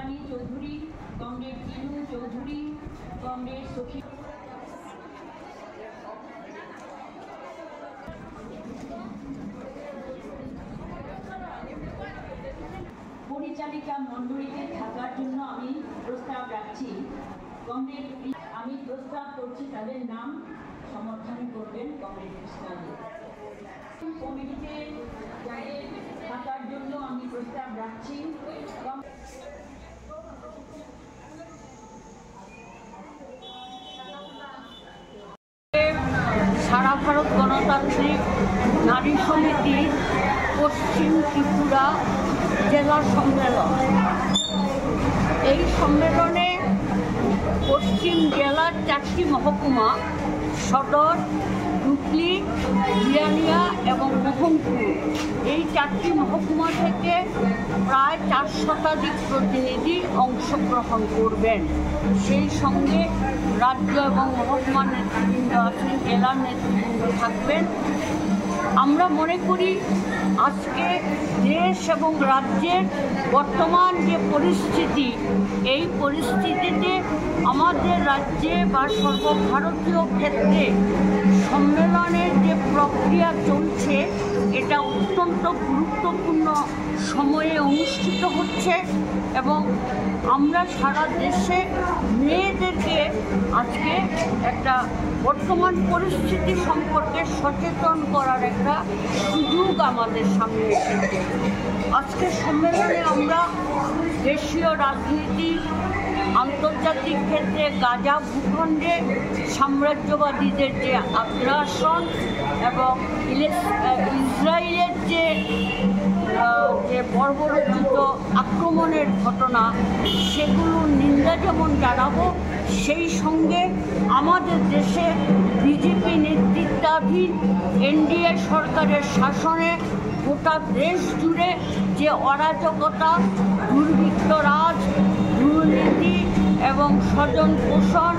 রানী Chowdhury, comrade কিনু Chowdhury, comrade সখী পরিচালিকা মণ্ডলীতে থাকার জন্য আমি প্রস্তাব রাখছি। কমরেড আমি প্রস্তাব করছি তাদের নাম সমর্থন করবেন কমরেড ইসলামী কমিটিতে থাকার জন্য আমি প্রস্তাব রাখছি। সারা ভারত গণতান্ত্রিক নারী সমিতি পশ্চিম ত্রিপুরা জেলা সম্মেলন, এই সম্মেলনে পশ্চিম জেলার 4টি মহকুমা সদর, হুগলি, বিরানিয়া এবং মোহনপুর, এই 4টি মহকুমা থেকে প্রায় 4 শতাধিক প্রতিনিধি অংশগ্রহণ করবেন। সেই সঙ্গে রাজ্য এবং মহকুমা নেতৃবৃন্দ আছেন, জেলার নেতৃবৃন্দ থাকবেন। আমরা মনে করি আজকে দেশ এবং রাজ্যের বর্তমান যে পরিস্থিতি, এই পরিস্থিতিতে আমাদের রাজ্যে বা সর্বভারতীয় ক্ষেত্রে সম্মেলনের যে প্রক্রিয়া চলছে, এটা অত্যন্ত গুরুত্বপূর্ণ সময়ে অনুষ্ঠিত হচ্ছে এবং আমরা সারা দেশে মেয়েদেরকে আজকে একটা বর্তমান পরিস্থিতি সম্পর্কে সচেতন করার একটা সুযোগ আমাদের সামনে এসেছে। আজকের সম্মেলনে আমরা দেশীয় রাজনীতি, আন্তর্জাতিক ক্ষেত্রে গাজা ভূখণ্ডে সাম্রাজ্যবাদীদের যে আগ্রাসন এবং ইসরায়েলের যে বর্বরোচিত আক্রমণের ঘটনা, সেগুলোর নিন্দা যেমন জানাবো, সেই সঙ্গে আমাদের দেশে বিজেপি নেতৃত্বাধীন এনডিএ সরকারের শাসনে গোটা দেশ জুড়ে যে অরাজকতা, দুর্বৃত্তরাজ, দুর্নীতি এবং স্বজন পোষণ,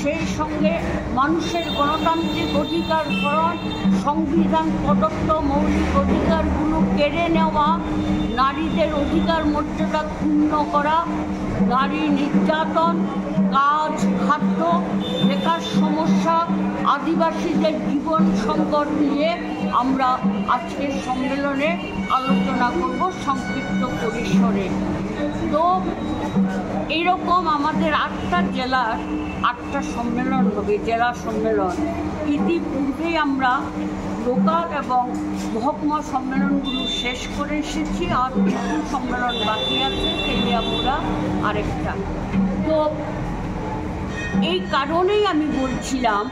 সেই সঙ্গে মানুষের গণতান্ত্রিক অধিকার হরণ, সংবিধান প্রদত্ত মৌলিক অধিকারগুলো কেড়ে নেওয়া, নারীদের অধিকার মর্যাদা ক্ষুণ্ণ করা, নারী নির্যাতন, কাজ, খাদ্য, বেকার সমস্যা, আদিবাসীদের জীবন সংকট নিয়ে আমরা আজকের সম্মেলনে আলোচনা করব সংক্ষিপ্ত পরিসরে। তো এইরকম আমাদের 8টা জেলার 8টা সম্মেলন হবে, জেলা সম্মেলন। ইতিপূর্বেই আমরা লোকাল এবং মহকুমা সম্মেলনগুলো শেষ করে এসেছি, আর কিছু সম্মেলন বাকি আছে, তেলিয়ামুড়া আরেকটা। তো এই কারণেই আমি বলছিলাম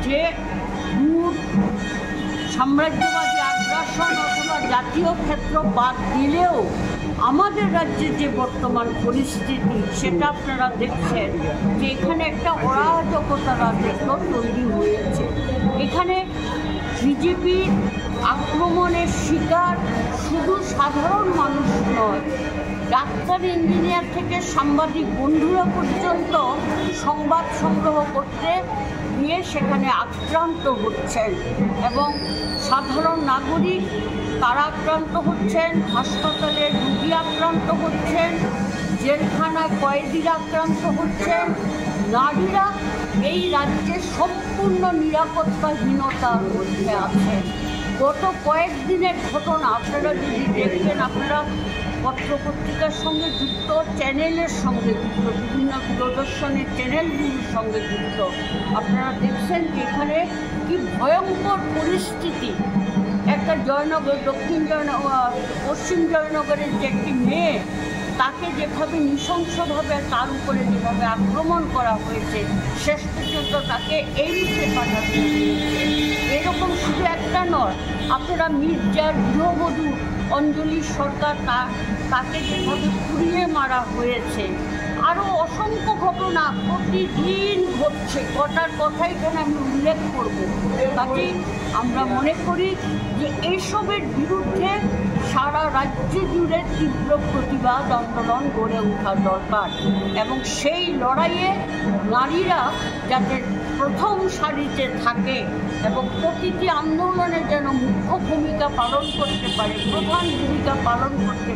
যে সাম্রাজ্যবাদী আগ্রাসন অথবা জাতীয় ক্ষেত্র বাদ দিলেও আমাদের রাজ্যের যে বর্তমান পরিস্থিতি, সেটা আপনারা দেখছেন যে এখানে একটা অরাজকতা রাজত্ব তৈরি হয়েছে। এখানে বিজেপির আক্রমণের শিকার শুধু সাধারণ মানুষ নয়, ডাক্তার, ইঞ্জিনিয়ার থেকে সাংবাদিক বন্ধুরা পর্যন্ত সংবাদ সংগ্রহ করতে গিয়ে সেখানে আক্রান্ত হচ্ছেন এবং সাধারণ নাগরিক তারা আক্রান্ত হচ্ছেন, হাসপাতালে রোগী আক্রান্ত হচ্ছেন, জেলখানায় কয়েদিরা আক্রান্ত হচ্ছেন। নারীরা এই রাজ্যে সম্পূর্ণ নিরাপত্তাহীনতার মধ্যে আছেন। গত কয়েকদিনের ঘটনা আপনারা যদি দেখবেন, আপনারা পত্রপত্রিকার সঙ্গে যুক্ত, চ্যানেলের সঙ্গে যুক্ত, বিভিন্ন দূরদর্শনের চ্যানেলগুলির সঙ্গে যুক্ত, আপনারা দেখছেন যে এখানে কি ভয়ঙ্কর পরিস্থিতি। একটা জয়নগর, পশ্চিম জয়নগরের যে একটি মেয়ে, তাকে যেভাবে নৃশংসভাবে তার উপরে যেভাবে আক্রমণ করা হয়েছে, শেষ পর্যন্ত তাকে এইমসে পাঠাতে হয়েছে। এরকম শুধু একটা নয়, আপনারা মির্জার গৃহবধূ অঞ্জলি সরকার, তাকে যেভাবে পুড়িয়ে মারা হয়েছে, আরও অসংখ্য ঘটনা প্রতিদিন ঘটছে। কটার কথা এখানে আমি উল্লেখ করব। কাজেই আমরা মনে করি যে এইসবের বিরুদ্ধে সারা রাজ্য জুড়ে তীব্র প্রতিবাদ আন্দোলন গড়ে ওঠা দরকার এবং সেই লড়াইয়ে নারীরা যাতে প্রথম সারিতে থাকে এবং প্রতিটি আন্দোলনে যেন মুখ্য ভূমিকা পালন করতে পারে, প্রধান ভূমিকা পালন করতে